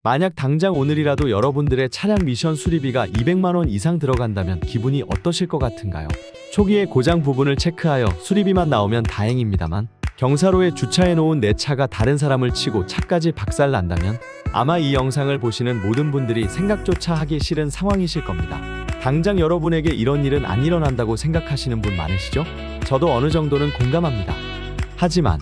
만약 당장 오늘이라도 여러분들의 차량 미션 수리비가 200만 원 이상 들어간다면 기분이 어떠실 것 같은가요? 초기에 고장 부분을 체크하여 수리비만 나오면 다행입니다만 경사로에 주차해 놓은 내 차가 다른 사람을 치고 차까지 박살난다면 아마 이 영상을 보시는 모든 분들이 생각조차 하기 싫은 상황이실 겁니다. 당장 여러분에게 이런 일은 안 일어난다고 생각하시는 분 많으시죠? 저도 어느 정도는 공감합니다. 하지만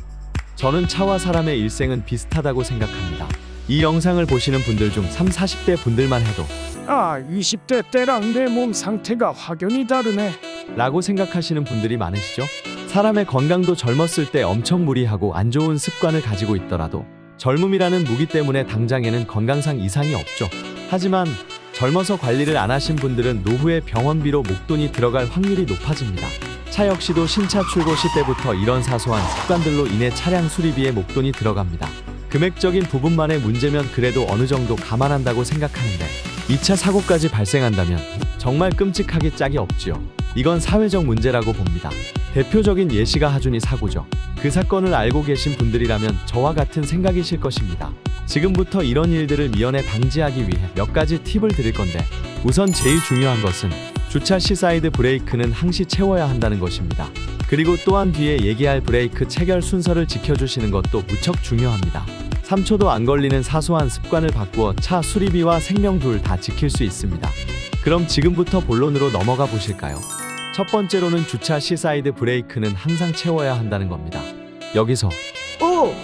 저는 차와 사람의 일생은 비슷하다고 생각합니다. 이 영상을 보시는 분들 중 30, 40대 분들만 해도 20대 때랑 내 몸 상태가 확연히 다르네 라고 생각하시는 분들이 많으시죠? 사람의 건강도 젊었을 때 엄청 무리하고 안 좋은 습관을 가지고 있더라도 젊음이라는 무기 때문에 당장에는 건강상 이상이 없죠. 하지만 젊어서 관리를 안 하신 분들은 노후에 병원비로 목돈이 들어갈 확률이 높아집니다. 차 역시도 신차 출고 시 때부터 이런 사소한 습관들로 인해 차량 수리비에 목돈이 들어갑니다. 금액적인 부분만의 문제면 그래도 어느 정도 감안한다고 생각하는데 2차 사고까지 발생한다면 정말 끔찍하기 짝이 없지요. 이건 사회적 문제라고 봅니다. 대표적인 예시가 하준이 사고죠. 그 사건을 알고 계신 분들이라면 저와 같은 생각이실 것입니다. 지금부터 이런 일들을 미연에 방지하기 위해 몇 가지 팁을 드릴 건데 우선 제일 중요한 것은 주차 시 사이드 브레이크는 항시 채워야 한다는 것입니다. 그리고 또한 뒤에 얘기할 브레이크 체결 순서를 지켜주시는 것도 무척 중요합니다. 3초도 안 걸리는 사소한 습관을 바꾸어 차 수리비와 생명 둘 다 지킬 수 있습니다. 그럼 지금부터 본론으로 넘어가 보실까요? 첫 번째로는 주차 시 사이드 브레이크는 항상 채워야 한다는 겁니다. 여기서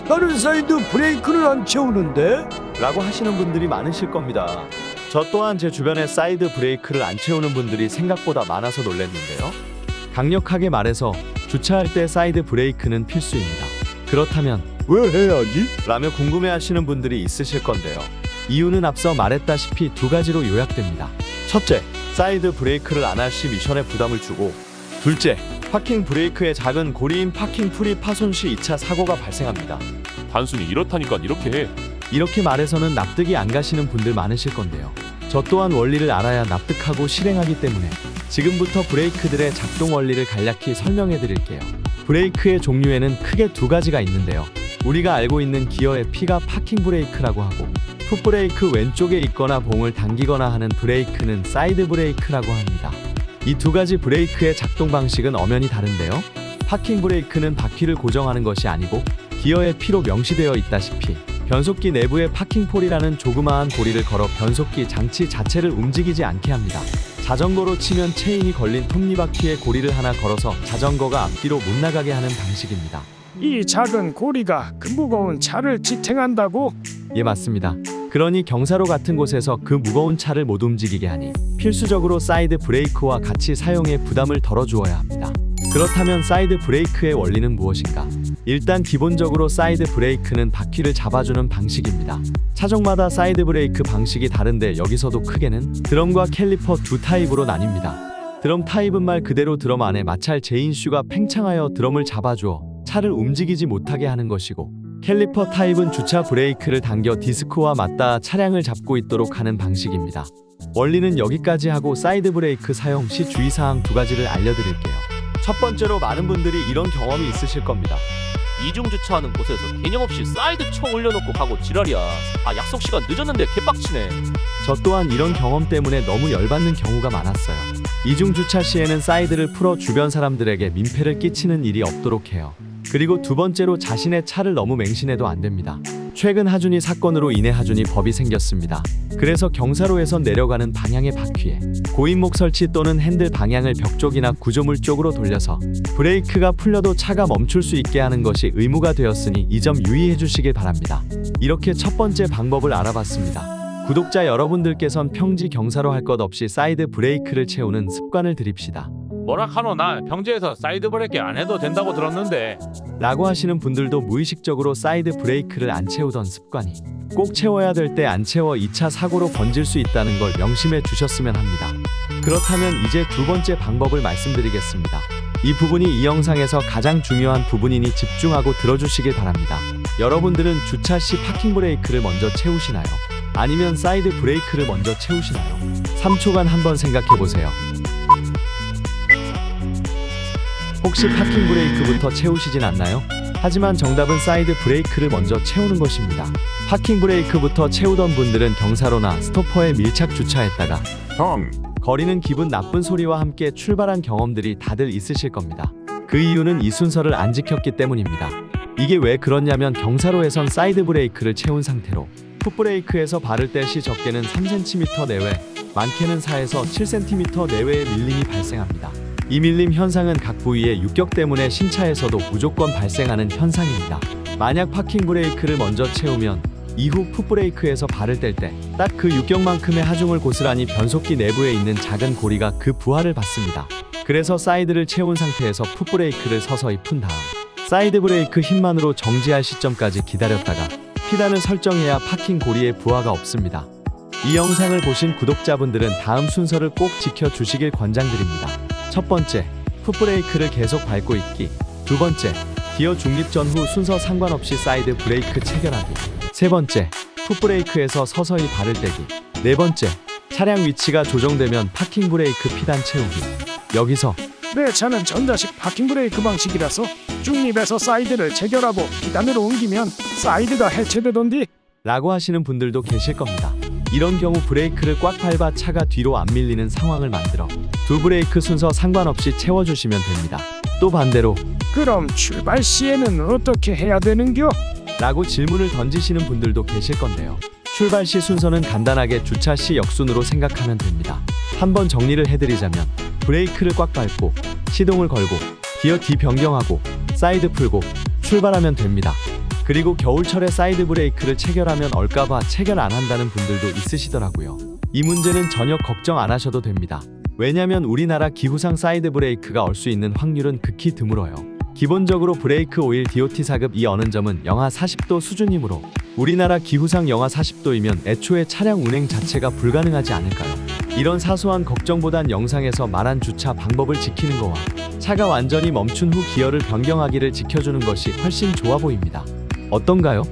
나는 사이드 브레이크를 안 채우는데? 라고 하시는 분들이 많으실 겁니다. 저 또한 제 주변에 사이드 브레이크를 안 채우는 분들이 생각보다 많아서 놀랐는데요. 강력하게 말해서 주차할 때 사이드 브레이크는 필수입니다. 그렇다면 왜 해야지? 라며 궁금해하시는 분들이 있으실 건데요. 이유는 앞서 말했다시피 두 가지로 요약됩니다. 첫째, 사이드 브레이크를 안 할 시 미션에 부담을 주고, 둘째, 파킹 브레이크의 작은 고리인 파킹 풀이 파손 시 2차 사고가 발생합니다. 단순히 이렇다니까 이렇게 해. 이렇게 말해서는 납득이 안 가시는 분들 많으실 건데요. 저 또한 원리를 알아야 납득하고 실행하기 때문에 지금부터 브레이크들의 작동 원리를 간략히 설명해 드릴게요. 브레이크의 종류에는 크게 두 가지가 있는데요. 우리가 알고 있는 기어의 P가 파킹 브레이크라고 하고, 풋브레이크 왼쪽에 있거나 봉을 당기거나 하는 브레이크는 사이드 브레이크라고 합니다. 이 두 가지 브레이크의 작동 방식은 엄연히 다른데요. 파킹 브레이크는 바퀴를 고정하는 것이 아니고 기어의 P로 명시되어 있다시피 변속기 내부에 파킹폴이라는 조그마한 고리를 걸어 변속기 장치 자체를 움직이지 않게 합니다. 자전거로 치면 체인이 걸린 톱니바퀴에 고리를 하나 걸어서 자전거가 앞뒤로 못 나가게 하는 방식입니다. 이 작은 고리가 그 무거운 차를 지탱한다고? 예, 맞습니다. 그러니 경사로 같은 곳에서 그 무거운 차를 못 움직이게 하니 필수적으로 사이드 브레이크와 같이 사용해 부담을 덜어주어야 합니다. 그렇다면 사이드 브레이크의 원리는 무엇인가? 일단 기본적으로 사이드 브레이크는 바퀴를 잡아주는 방식입니다. 차종마다 사이드 브레이크 방식이 다른데 여기서도 크게는 드럼과 캘리퍼 두 타입으로 나뉩니다. 드럼 타입은 말 그대로 드럼 안에 마찰 제인슈가 팽창하여 드럼을 잡아주어 차를 움직이지 못하게 하는 것이고, 캘리퍼 타입은 주차 브레이크를 당겨 디스크와 맞닿아 차량을 잡고 있도록 하는 방식입니다. 원리는 여기까지 하고 사이드 브레이크 사용 시 주의사항 두 가지를 알려드릴게요. 첫 번째로 많은 분들이 이런 경험이 있으실 겁니다. 이중 주차하는 곳에서 개념 없이 사이드 쳐 올려놓고 가고 지랄이야. 약속 시간 늦었는데 개빡치네. 저 또한 이런 경험 때문에 너무 열받는 경우가 많았어요. 이중 주차 시에는 사이드를 풀어 주변 사람들에게 민폐를 끼치는 일이 없도록 해요. 그리고 두 번째로 자신의 차를 너무 맹신해도 안 됩니다. 최근 하준이 사건으로 인해 하준이 법이 생겼습니다. 그래서 경사로에서 내려가는 방향의 바퀴에 고인목 설치 또는 핸들 방향을 벽 쪽이나 구조물 쪽으로 돌려서 브레이크가 풀려도 차가 멈출 수 있게 하는 것이 의무가 되었으니 이 점 유의해 주시길 바랍니다. 이렇게 첫 번째 방법을 알아봤습니다. 구독자 여러분들께선 평지 경사로 할 것 없이 사이드 브레이크를 채우는 습관을 들입시다. 뭐라 카노, 나 평지에서 사이드 브레이크 안 해도 된다고 들었는데. 라고 하시는 분들도 무의식적으로 사이드 브레이크를 안 채우던 습관이 꼭 채워야 될 때 안 채워 2차 사고로 번질 수 있다는 걸 명심해 주셨으면 합니다. 그렇다면 이제 두 번째 방법을 말씀드리겠습니다. 이 부분이 이 영상에서 가장 중요한 부분이니 집중하고 들어주시길 바랍니다. 여러분들은 주차 시 파킹 브레이크를 먼저 채우시나요? 아니면 사이드 브레이크를 먼저 채우시나요? 3초간 한번 생각해보세요. 혹시 파킹 브레이크부터 채우시진 않나요? 하지만 정답은 사이드 브레이크를 먼저 채우는 것입니다. 파킹 브레이크부터 채우던 분들은 경사로나 스토퍼에 밀착 주차했다가 거리는 기분 나쁜 소리와 함께 출발한 경험들이 다들 있으실 겁니다. 그 이유는 이 순서를 안 지켰기 때문입니다. 이게 왜 그렇냐면 경사로에선 사이드 브레이크를 채운 상태로 풋브레이크에서 발을 뗄 시 적게는 3cm 내외, 많게는 4에서 7cm 내외의 밀림이 발생합니다. 이 밀림 현상은 각 부위의 유격 때문에 신차에서도 무조건 발생하는 현상입니다. 만약 파킹 브레이크를 먼저 채우면 이후 풋브레이크에서 발을 뗄 때 딱 그 유격만큼의 하중을 고스란히 변속기 내부에 있는 작은 고리가 그 부하를 받습니다. 그래서 사이드를 채운 상태에서 풋브레이크를 서서히 푼 다음 사이드 브레이크 힘만으로 정지할 시점까지 기다렸다가 피단을 설정해야 파킹 고리에 부하가 없습니다. 이 영상을 보신 구독자분들은 다음 순서를 꼭 지켜주시길 권장드립니다. 첫 번째, 풋브레이크를 계속 밟고 있기. 두 번째, 기어 중립 전후 순서 상관없이 사이드 브레이크 체결하기. 세 번째, 풋브레이크에서 서서히 발을 떼기. 네 번째, 차량 위치가 조정되면 파킹 브레이크 피단 채우기. 여기서 내 차는 전자식 파킹 브레이크 방식이라서 중립에서 사이드를 체결하고 기단으로 옮기면 사이드가 해체되던디. 라고 하시는 분들도 계실 겁니다. 이런 경우 브레이크를 꽉 밟아 차가 뒤로 안 밀리는 상황을 만들어 두 브레이크 순서 상관없이 채워주시면 됩니다. 또 반대로 그럼 출발 시에는 어떻게 해야 되는겨? 라고 질문을 던지시는 분들도 계실 건데요. 출발 시 순서는 간단하게 주차 시 역순으로 생각하면 됩니다. 한번 정리를 해드리자면 브레이크를 꽉 밟고 시동을 걸고 기어 D 변경하고 사이드 풀고 출발하면 됩니다. 그리고 겨울철에 사이드 브레이크를 체결하면 얼까봐 체결 안 한다는 분들도 있으시더라고요. 이 문제는 전혀 걱정 안 하셔도 됩니다. 왜냐면 우리나라 기후상 사이드 브레이크가 얼 수 있는 확률은 극히 드물어요. 기본적으로 브레이크 오일 DOT 사급 이 어는 점은 영하 40도 수준이므로 우리나라 기후상 영하 40도이면 애초에 차량 운행 자체가 불가능하지 않을까요? 이런 사소한 걱정보단 영상에서 말한 주차 방법을 지키는 거와 차가 완전히 멈춘 후 기어를 변경하기를 지켜주는 것이 훨씬 좋아 보입니다. 어떤가요?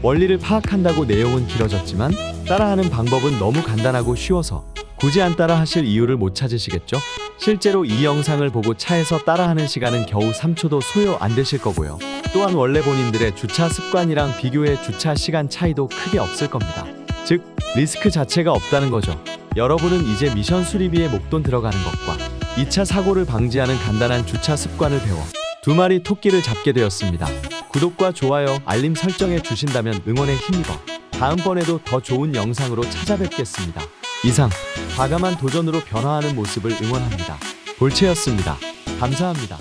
원리를 파악한다고 내용은 길어졌지만 따라하는 방법은 너무 간단하고 쉬워서 굳이 안 따라 하실 이유를 못 찾으시겠죠? 실제로 이 영상을 보고 차에서 따라하는 시간은 겨우 3초도 소요 안 되실 거고요. 또한 원래 본인들의 주차 습관이랑 비교해 주차 시간 차이도 크게 없을 겁니다. 즉, 리스크 자체가 없다는 거죠. 여러분은 이제 미션 수리비에 목돈 들어가는 것과 2차 사고를 방지하는 간단한 주차 습관을 배워 두 마리 토끼를 잡게 되었습니다. 구독과 좋아요, 알림 설정해 주신다면 응원에 힘입어 다음번에도 더 좋은 영상으로 찾아뵙겠습니다. 이상 과감한 도전으로 변화하는 모습을 응원합니다. 볼체였습니다. 감사합니다.